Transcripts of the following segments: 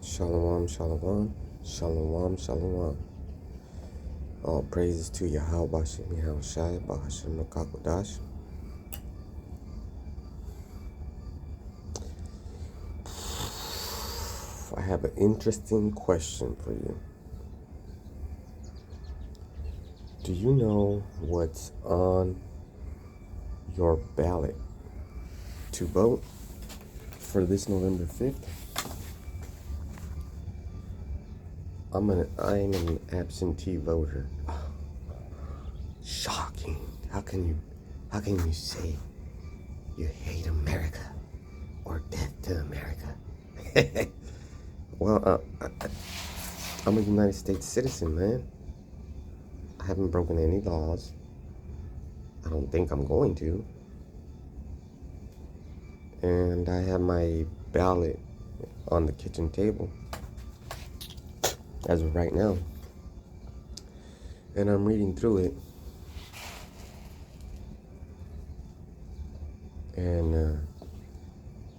Shalom, shalom, shalom, shalom. All praises to Yahweh Bashem Yahushai Bahashem Makakodash. I have an interesting question for you. Do you know what's on your ballot to vote for this November 5th? I'm an absentee voter. Shocking. How can you say you hate America or death to America? Well, I'm a United States citizen, man. I haven't broken any laws. I don't think I'm going to. And I have my ballot on the kitchen table as of right now. And I'm reading through it. And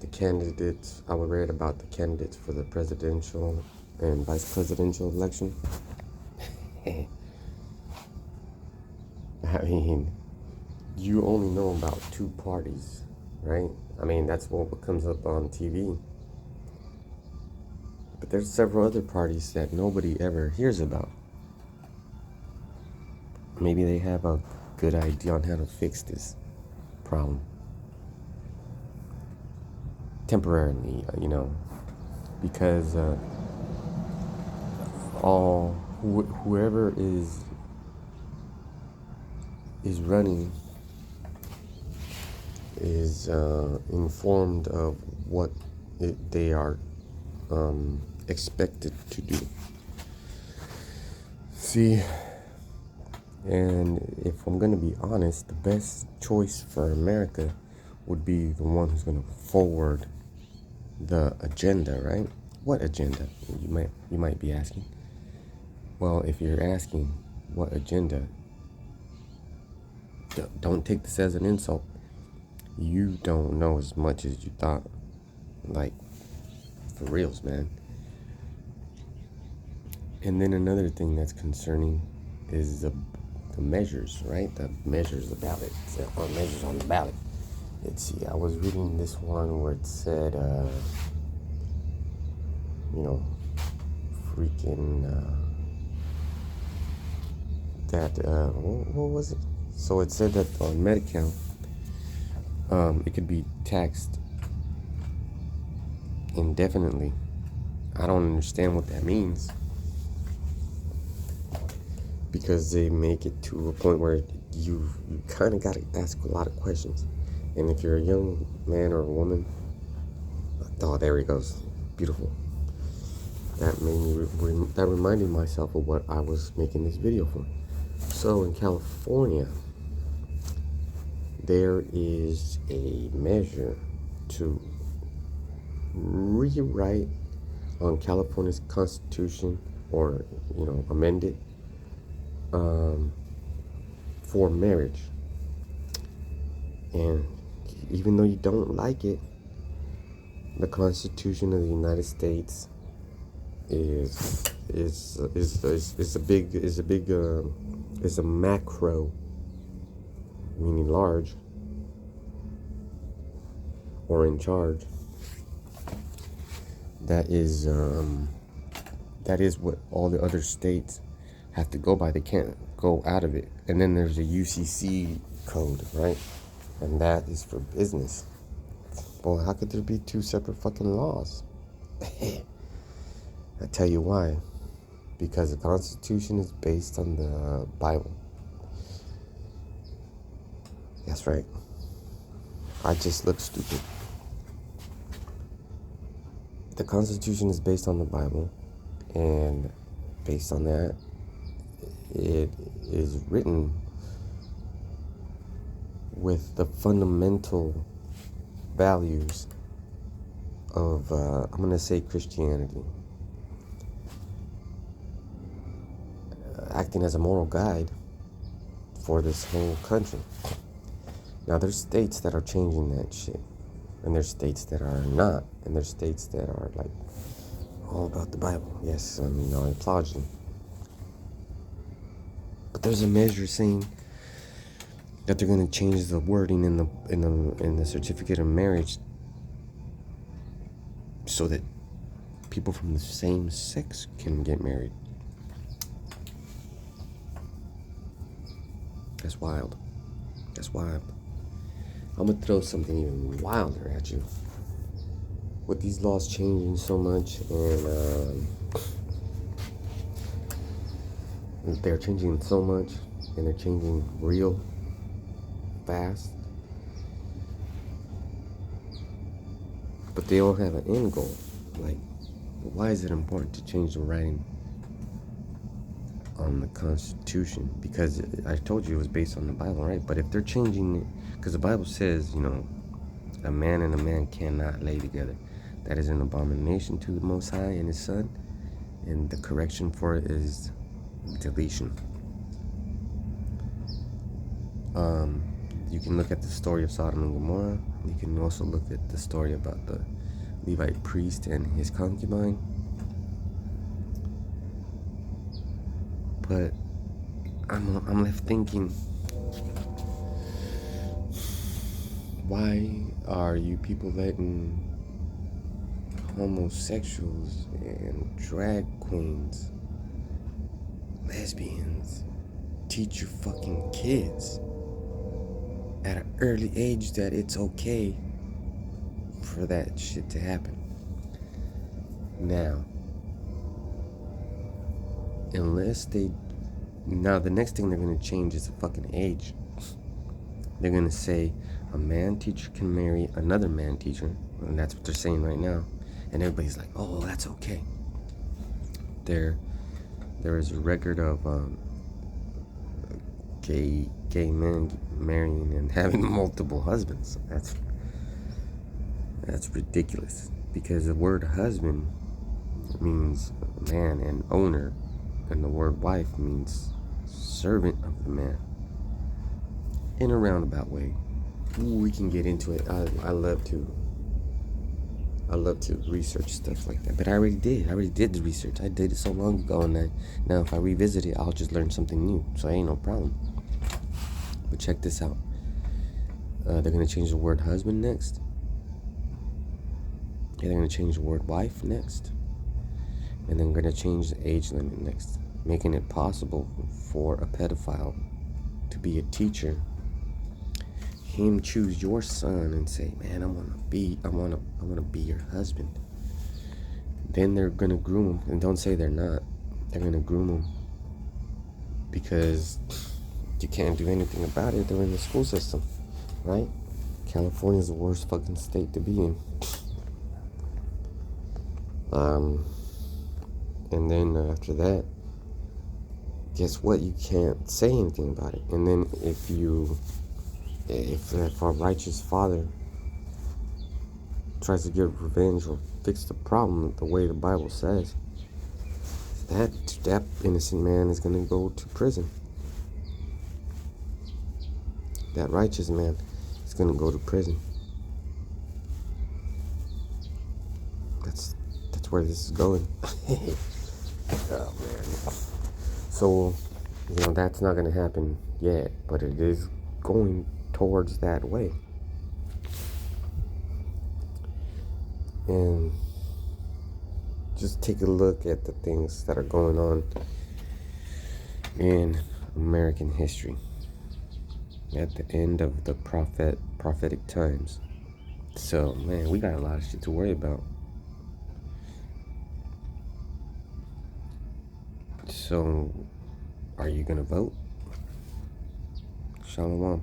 the candidates, I read about the candidates for the presidential and vice presidential election. I mean, you only know about two parties, right? I mean, that's what comes up on TV. But there's several other parties that nobody ever hears about. Maybe they have a good idea on how to fix this problem. Temporarily, because whoever is running is informed of what they are expected to do. See, and if I'm gonna be honest, the best choice for America would be the one who's gonna forward the agenda, right? What agenda? You might be asking. Well, if you're asking what agenda, don't take this as an insult. You don't know as much as you thought. Like, for reals, man. And then another thing that's concerning is the measures, right? The measures, the ballot, or measures on the ballot. Let's see, I was reading this one where it said, what was it? So it said that on Medi-Cal, it could be taxed indefinitely. I don't understand what that means, because they make it to a point where you kind of got to ask a lot of questions. And if you're a young man or a woman, oh, there he goes, beautiful. That made me that reminded myself of what I was making this video for. So in California, there is a measure to rewrite on California's constitution, or amend it for marriage. And even though you don't like it, the Constitution of the United States is a macro, meaning large, or in charge. That is what all the other states have to go by. They can't go out of it. And then there's a UCC code, right? And that is for business. Well, how could there be two separate fucking laws? I tell you why. Because the Constitution is based on the Bible. That's right. I just look stupid. The Constitution is based on the Bible, and based on that, it is written with the fundamental values of, I'm going to say, Christianity, acting as a moral guide for this whole country. Now, there's states that are changing that shit, and there's states that are not, and there's states that are like, all about the Bible. Yes, I mean, I applaud you. But there's a measure saying that they're going to change the wording in the certificate of marriage so that people from the same sex can get married. That's wild. That's wild. I'm gonna throw something even wilder at you. With these laws changing so much, and they're changing so much, and they're changing real fast, but they all have an end goal. Like, why is it important to change the writing on the Constitution? Because I told you it was based on the Bible, right? But if they're changing it, because the Bible says, a man and a man cannot lay together. That is an abomination to the Most High and His Son, and the correction for it is deletion. You can look at the story of Sodom and Gomorrah. You can also look at the story about the Levite priest and his concubine. But I'm left thinking, why are you people letting homosexuals and drag queens, lesbians, teach your fucking kids at an early age that it's okay for that shit to happen? Now, the next thing they're going to change is the fucking age. They're going to say a man teacher can marry another man teacher, and that's what they're saying right now. And everybody's like, oh, that's okay. There is a record of gay men marrying and having multiple husbands. That's ridiculous, because the word husband means man and owner, and the word wife means servant of the man. In a roundabout way. We can get into it. I love to research stuff like that. But I already did the research. I did it so long ago, and now if I revisit it, I'll just learn something new. So ain't no problem. But check this out. They're gonna change the word husband next. Yeah, they're gonna change the word wife next. And then gonna change the age limit next, making it possible for a pedophile to be a teacher. Him choose your son and say, man, I wanna be your husband. Then they're gonna groom him, and don't say they're not. They're gonna groom him, because you can't do anything about it. They're in the school system, right? California's the worst fucking state to be in. And then after that, guess what? You can't say anything about it. And then if a righteous father tries to get revenge or fix the problem the way the Bible says, that innocent man is going to go to prison. That righteous man is going to go to prison. That's where this is going. Oh man. So, that's not going to happen yet, but it is going towards that way. And just take a look at the things that are going on in American history at the end of the prophetic times. So, man, we got a lot of shit to worry about. So, are you gonna vote? Shalom.